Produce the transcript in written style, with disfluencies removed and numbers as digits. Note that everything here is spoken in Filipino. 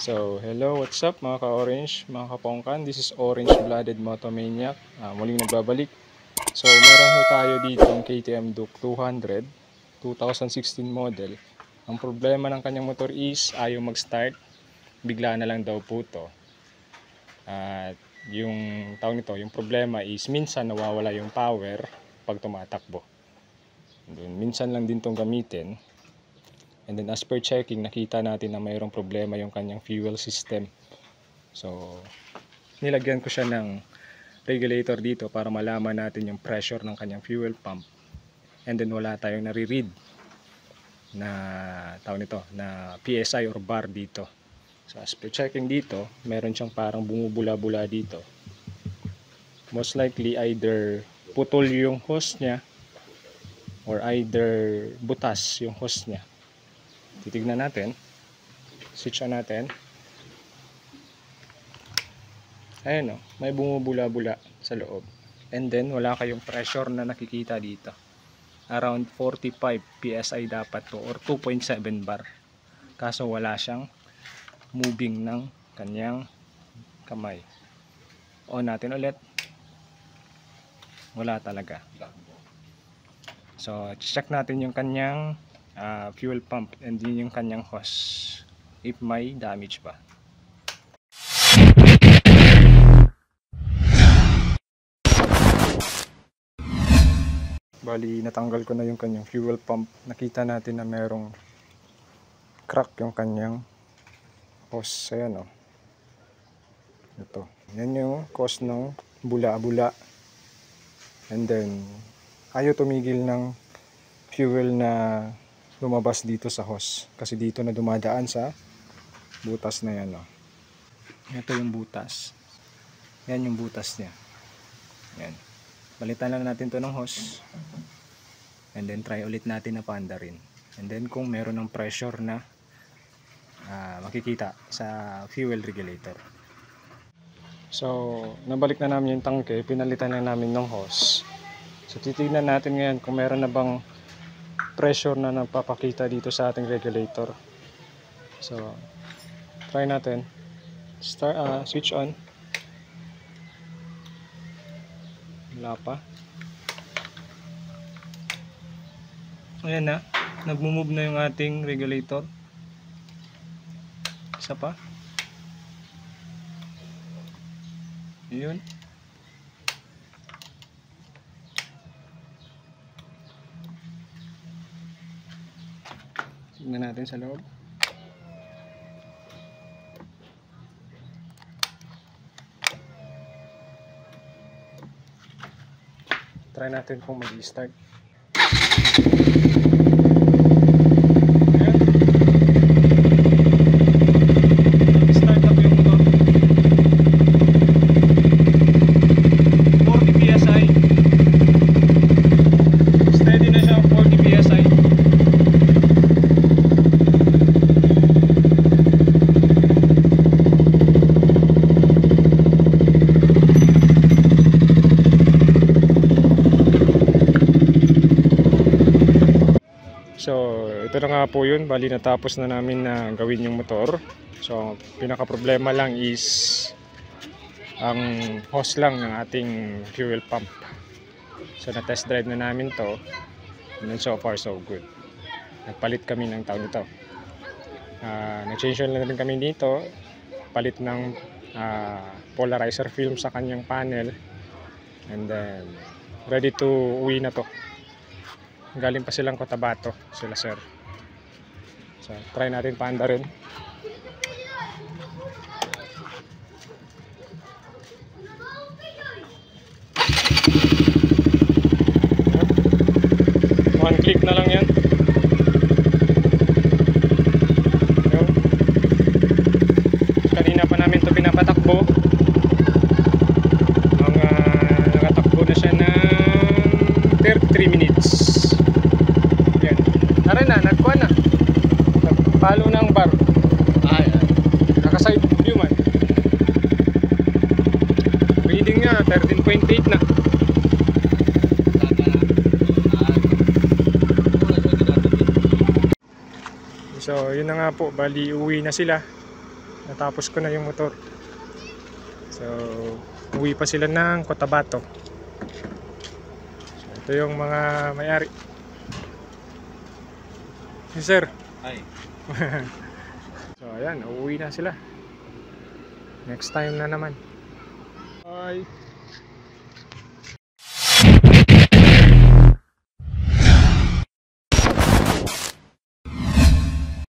So, hello, what's up mga ka-orange, mga kapongkan? This is Orange Blooded Motomaniac. Muling nagbabalik. So, meron ho tayo dito ang KTM Duke 200, 2016 model. Ang problema ng kanyang motor is ayaw mag-start. Bigla na lang daw po to. At yung tawag nito, yung problema is minsan nawawala yung power pag tumatakbo. Minsan lang din tong gamitin. And then as per checking, nakita natin na mayroong problema yung kanyang fuel system. So, nilagyan ko siya ng regulator dito para malaman natin yung pressure ng kanyang fuel pump. And then wala tayong nare-read na tawag nito, na PSI or bar dito. So as per checking dito, meron siyang parang bumubula-bula dito. Most likely either putol yung hose niya or either butas yung hose niya. Titignan natin. Switch on natin. Ayan o, may bumubula-bula sa loob. And then wala kayong pressure na nakikita dito. Around 45 PSI dapat to or 2.7 bar. Kaso wala siyang moving ng kanyang kamay. On natin ulit. Wala talaga. So check natin yung kanyang fuel pump and din yung kanyang hose if may damage pa. Bali natanggal ko na yung kanyang fuel pump. Nakita natin na merong crack yung kanyang hose. Ayan o, ito, yan yung cause ng bula-bula. And then ayaw tumigil ng fuel na lumabas dito sa hose kasi dito na dumadaan sa butas na yan. Ito yung butas, yan yung butas niya. Yan. Balitan lang natin to ng hose and then try ulit natin na paandarin. And then kung meron ng pressure na makikita sa fuel regulator. So nabalik na namin yung tangke, pinalitan na namin ng hose. So titignan natin ngayon kung meron na bang pressure na nagpapakita dito sa ating regulator. So try natin. Switch on. Wala pa. Ayan na, nagmo-move na yung ating regulator. Isa pa. Yun. Tignan natin sa loob. Try natin kung mag-start. Start up yung motor. 40 PSI. Steady na siya, 40 PSI. So ito na nga po yun, bali natapos na namin na gawin yung motor. So pinaka problema lang is ang hose lang ng ating fuel pump. So na test drive na namin to and then so far so good. Nagpalit kami ng taon nito. Nag-change na rin kami dito, palit ng polarizer film sa kanyang panel and then ready to uwi na to. Galing pa silang Cotabato sila sir. So try natin paanda rin. One click na lang yan. Yun. Kanina pa namin to pinapatakbo. Nakatakbo na siya ng 33 minutes. Tara na, nagkuha na. Nagpalo na ang bar. Naka-side view man. Reading nga, 13.8 na. So, yun na nga po. Bali, uwi na sila. natapos ko na yung motor. So, uwi pa sila ng Cotabato. So, ito yung mga may-ari. Yes, sir. Ay. So, ayan, uuwi na sila. Next time na naman. Bye.